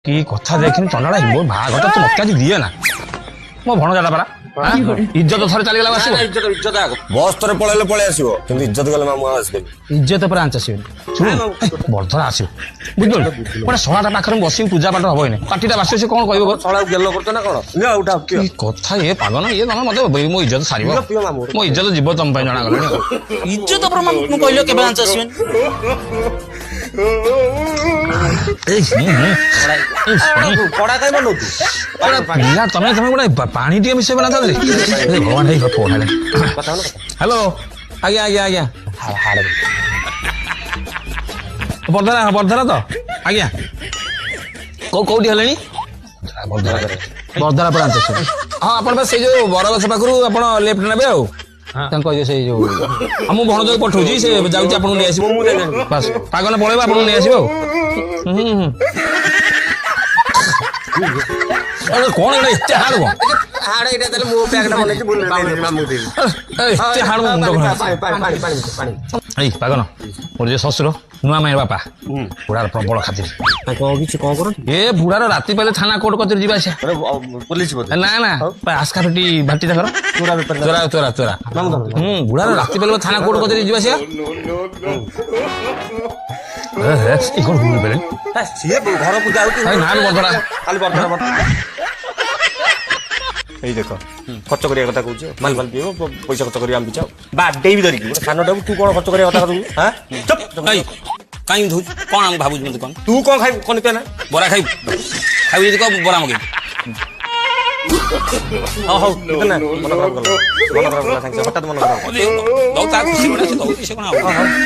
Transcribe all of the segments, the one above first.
କି କଥା ଦେଖିନି ଚଣ୍ଡାଳା ମୋ ବାହାଘର ତ ମତେ ଆଜି ଦିଏ ନା ମୋ ଭଣଜାଟା ପରା ଇଜ୍ଜତ ଥରେ ଚାଲିଗଲା ଆସିବ ଇଜ୍ଜତ ଆଗ ବସ୍ ଥରେ ପଳେଇଲେ ପଳେଇ ଆସିବ କିନ୍ତୁ ଇଜ୍ଜତ ଗଲେ ମାମୁଁ ଆସିବେ ଇଜ୍ଜତ ପରେ ଆଞ୍ଚ ଆସିବନି ଶୁଣ ବର୍ଦ୍ଧରା ଆସିବ ବୁଝିଲୁ ଗୋଟେ ଶଳାଟା ପାଖରେ ବସିକି ପୂଜା ପାଠ ହବନି ପାଟିଟା ବାସିବ ସେ କଣ କହିବ ଶଳା ଗେଲ କରୁଛ ନା କଣ ଉଠା କି କଥା ଏ ପାଗନ ଇଏ ତମେ ମତେ ମୋ ଇଜ୍ଜତ ସାରିବ ମୋ ଇଜ୍ଜତ ଯିବ ତମ ପାଇଁ ଜଣାଗଲାଣି ଇଜ୍ଜତ ପରେ ମୁଁ କହିଲ କେବେ ଆଞ୍ଚ ଆସିବନି ପିଲା ତମେ ଗୋଟେ ପାଣି ଟିକେ ମିଶେଇବ ନା ତାହେଲେ ଭଗବାନ ହେଇ ଫୋନ ହେଲେ ହ୍ୟାଲୋ ଆଜ୍ଞା ଆଜ୍ଞା ଆଜ୍ଞା ବର୍ଦ୍ଧରା ତ ଆଜ୍ଞା କୋଉଠି ହେଲେଣି ବର୍ଦ୍ଧରା ପରେ ଆଞ୍ଚ ହଁ ଆପଣ ବା ସେଇ ଯୋଉ ବରଗଛ ପାଖରୁ ଆପଣ ଲେଫ୍ଟ ନେବେ ଆଉ ତାଙ୍କୁ କହିବେ ସେଇ ଯୋଉ ମୁଁ ଭଣଜାକୁ ପଠଉଛି ସେ ଯାଉଛି ଆପଣଙ୍କୁ ନେଇ ଆସିବ ବାସ୍ ପାଗନ ପଳେଇବ ଆପଣଙ୍କୁ ନେଇ ଆସିବ ଆଉ କଣ ଏତେ ହାଡ଼ କଣ ଏଇ ପାଗନ ମୋର ଯେ ଶ୍ୱଶୁର ନୂଆ ମାଇର ବାପା ବୁଢାର ପ୍ରବଳ ଖାତିର କିଛି କଣ କର ଏ ବୁଢାର ରାତି ପାଇଲେ ଥାନା କୋର୍ଟ କତିରେ ଯିବା ଆସିବା ପୋଲିସ ନା ନା ଆସ୍କା ଫେଟି ଭାଟି ତାଙ୍କର ଚୋରା ବୁଢାର ରାତି ପାଇଲେ ଥାନା କୋର୍ଟ କତିରେ ଯିବା ଆସିବା କଣ ବୁଝିପାରିଲେ ସିଏ ଘରକୁ ଯାଉଛି ଖାଲି ଏଇ ଦେଖ ଖର୍ଚ୍ଚ କରିବା କଥା କହୁଛି ମାଲ ପିଇବ ପଇସା ଖର୍ଚ୍ଚ କରିବା ଆମେ ବାଡେଇବି ଧରିକି ଗୋଟେ ସାନଟାକୁ ତୁ କଣ ଖର୍ଚ୍ଚ କରିବା କଥା କହୁଛୁ କାଇଁ ଧଉଛୁ କଣ ଆମେ ଭାବୁଛୁ ମତେ କଣ ତୁ କଣ ଖାଇବୁ କଣ ନା ବରା ଖାଇବୁ ଯଦି କହ ବରା ମଗେଇବୁ ହଉ ମନ ହଠାତ୍ ମନ ତାର ଖୁସି ଗୁଡା ସେ ଦଉଛି ସେ କଣ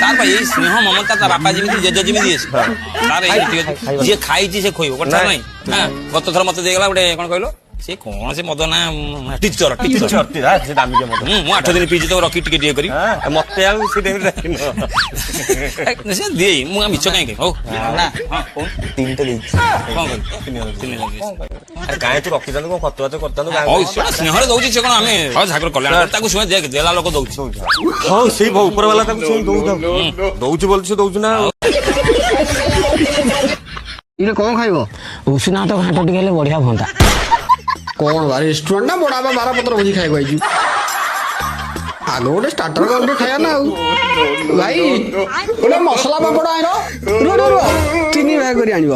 ତାର ପାଇଁ ଏଇ ସ୍ନେହ ମମତା ତା ବାପା ଯେମିତି ଜେଜ ଯେମିତି ତାର ଯିଏ ଖାଇଛି ସେ ଖୋଇବ କଥା ନାହିଁ ଗତ ଥର ମତେ ଦେଇଗଲା ଗୋଟେ କଣ କହିଲ ସେ କଣ ସେ ମଦ ନା ଟିଚର ମୁଁ 8 ଦିନ ପିଇଛି ତ ରଖି ଟିକେ ଟିକେ କରି ମତେ ଆଉ ସେ ଦିଏ ମୁଁ ମିଛ କାହିଁକି ହଉ ତିନିଟା ଦେଇଛି କାହିଁ ତୁ ରଖିଥାନ୍ତୁ କଣ ଖର୍ଚ୍ଚ ବାଚ କରିଥାନ୍ତୁ ସ୍ନେହରେ ଦଉଛି ସେ କଣ ଆମେ ଝାଗର କଲ୍ୟାଣ ତାକୁ ଶୁଣେ ଦେଲା ଲୋକ ଦଉଛି ହଉ ସେଇ ଉପର ବାଲା ତାକୁ ଦଉଛି ବୋଲି ସେ ଦଉଛି ନା ଇଏ କଣ ଖାଇବ ଉଷୁନା ତ ଘାଣ୍ଟ ଟିକେ ହେଲେ ବଢିଆ ହୁଅନ୍ତା କଣ ବା ରେଷ୍ଟୁରାଣ୍ଟ ନା ବଡ ବାରପତ୍ର ଭୋଜି ଖାଇବାକୁ ଆଇଛୁ ଆଗ ଗୋଟେ ଷ୍ଟାର୍ଟର କଣ ଟିକେ ଖାଇବା ନା ଆଉ ଭାଇ ଗୋଟେ ମସଲା ପାପଡ଼ ଆଣିବ 3 ଭାଗ କରି ଆଣିବ